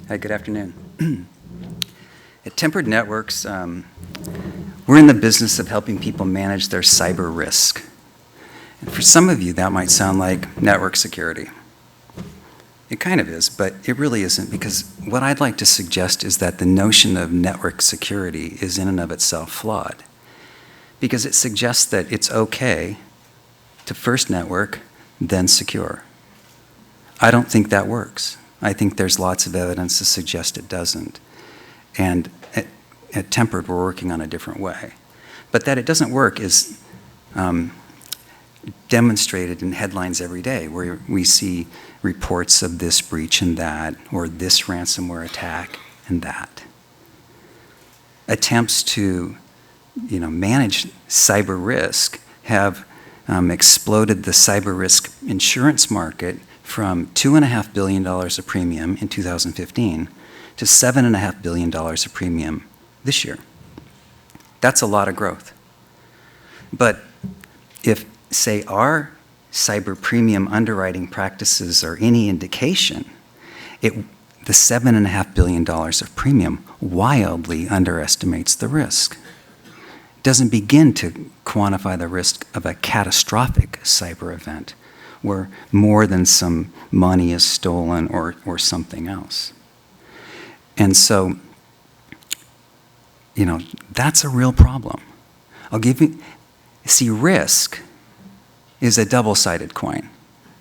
Hi, good afternoon. At Tempered Networks, we're in the business of helping people manage their cyber risk. And for some of you, that might sound like network security. It kind of is, but it really isn't, because what I'd like to suggest is that the notion of network security is in and of itself flawed, because it suggests that it's okay to first network, then secure. I don't think that works. I think there's lots of evidence to suggest it doesn't. And at Tempered, we're working on a different way. But that it doesn't work is demonstrated in headlines every day, where we see reports of this breach and that, or this ransomware attack and that. Attempts to manage cyber risk have exploded the cyber risk insurance market from $2.5 billion of premium in 2015 to $7.5 billion of premium this year. That's a lot of growth. But if, say, our cyber premium underwriting practices are any indication, the $7.5 billion of premium wildly underestimates the risk. It doesn't begin to quantify the risk of a catastrophic cyber event where more than some money is stolen or something else. And so, that's a real problem. See, risk is a double-sided coin.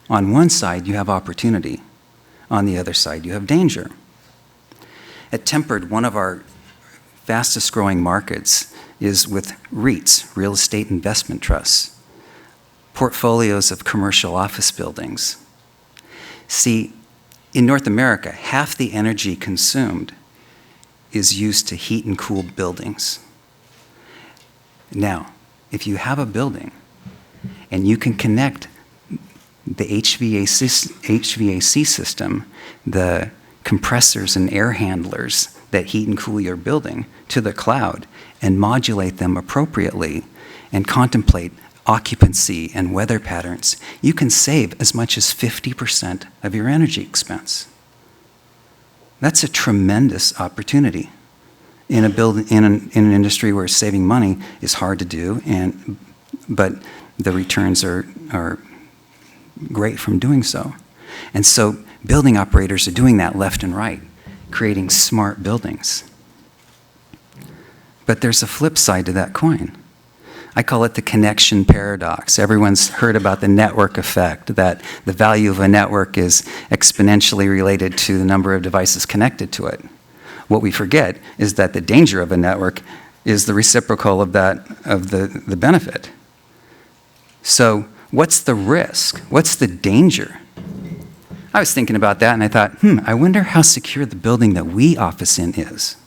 On one side, you have opportunity. On the other side, you have danger. At Tempered, one of our fastest growing markets is with REITs, real estate investment trusts, portfolios of commercial office buildings. See, in North America, half the energy consumed is used to heat and cool buildings. Now, if you have a building and you can connect the HVAC system, the compressors and air handlers that heat and cool your building, to the cloud and modulate them appropriately and contemplate occupancy and weather patterns, you can save as much as 50% of your energy expense. That's a tremendous opportunity in an industry where saving money is hard to do, but the returns are great from doing so. And so building operators are doing that left and right, creating smart buildings. But there's a flip side to that coin. I call it the connection paradox. Everyone's heard about the network effect, that the value of a network is exponentially related to the number of devices connected to it. What we forget is that the danger of a network is the reciprocal of the benefit. So what's the risk? What's the danger? I was thinking about that and I thought, I wonder how secure the building that we office in is.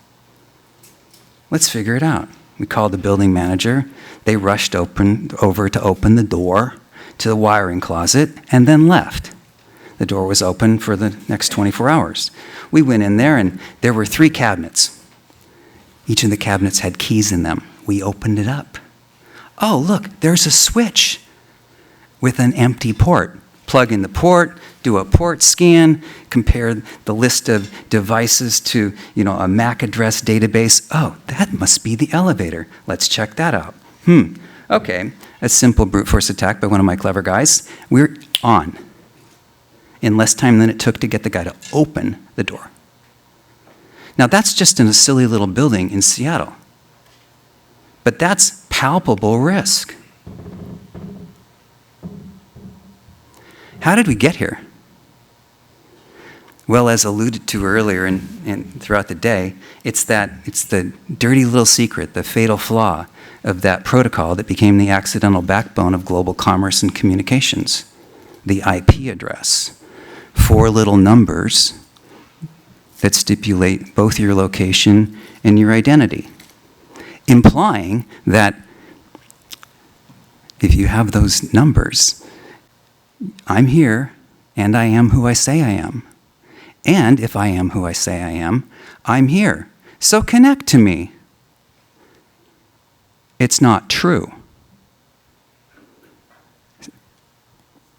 Let's figure it out. We called the building manager. They rushed over to open the door to the wiring closet and then left. The door was open for the next 24 hours. We went in there and there were 3 cabinets. Each of the cabinets had keys in them. We opened it up. Oh, look, there's a switch with an empty port. Plug in the port, do a port scan, compare the list of devices to, a MAC address database. Oh, that must be the elevator. Let's check that out. Okay, a simple brute force attack by one of my clever guys. We're on in less time than it took to get the guy to open the door. Now, that's just in a silly little building in Seattle. But that's palpable risk. How did we get here? Well, as alluded to earlier and throughout the day, it's the dirty little secret, the fatal flaw of that protocol that became the accidental backbone of global commerce and communications, the IP address. 4 little numbers that stipulate both your location and your identity, implying that if you have those numbers, I'm here, and I am who I say I am. And if I am who I say I am, I'm here. So connect to me. It's not true.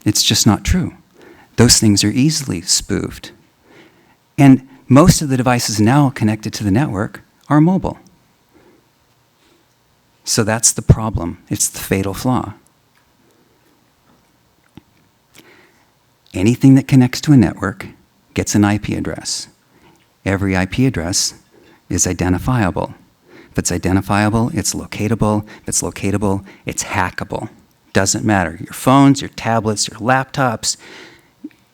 It's just not true. Those things are easily spoofed. And Most of the devices now connected to the network are mobile. So that's the problem. It's the fatal flaw. Anything that connects to a network gets an IP address. Every IP address is identifiable. If it's identifiable, it's locatable. If it's locatable, it's hackable. Doesn't matter. Your phones, your tablets, your laptops,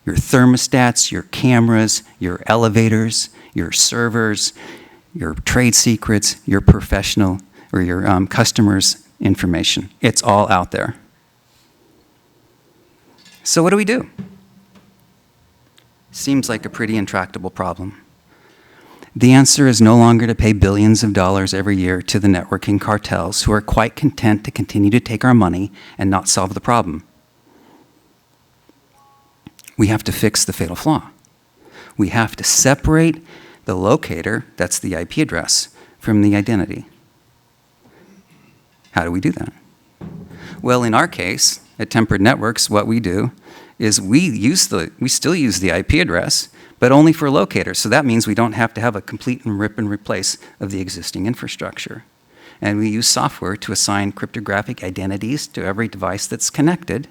your thermostats, your cameras, your elevators, your servers, your trade secrets, your professional or your customers' information. It's all out there. So what do we do? Seems like a pretty intractable problem. The answer is no longer to pay billions of dollars every year to the networking cartels who are quite content to continue to take our money and not solve the problem. We have to fix the fatal flaw. We have to separate the locator, that's the IP address, from the identity. How do we do that? Well, in our case, at Tempered Networks, what we do is we still use the IP address, but only for locators. So that means we don't have to have a complete and rip and replace of the existing infrastructure. And we use software to assign cryptographic identities to every device that's connected.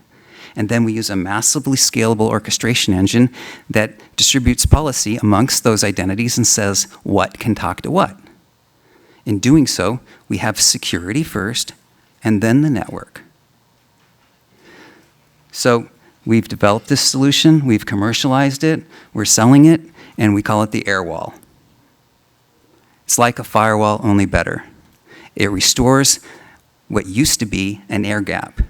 And then we use a massively scalable orchestration engine that distributes policy amongst those identities and says what can talk to what. In doing so, we have security first, and then the network. So we've developed this solution, we've commercialized it, we're selling it, and we call it the Airwall. It's like a firewall, only better. It restores what used to be an air gap.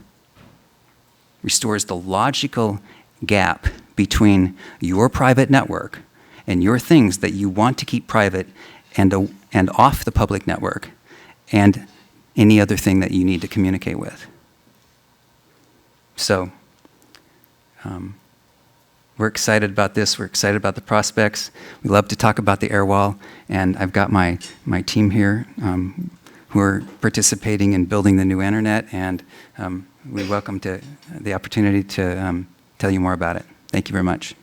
Restores the logical gap between your private network and your things that you want to keep private and off the public network, and any other thing that you need to communicate with. So we're excited about this. We're excited about the prospects. We love to talk about the Airwall, and I've got my team here who are participating in building the new internet, and we welcome the opportunity to tell you more about it. Thank you very much.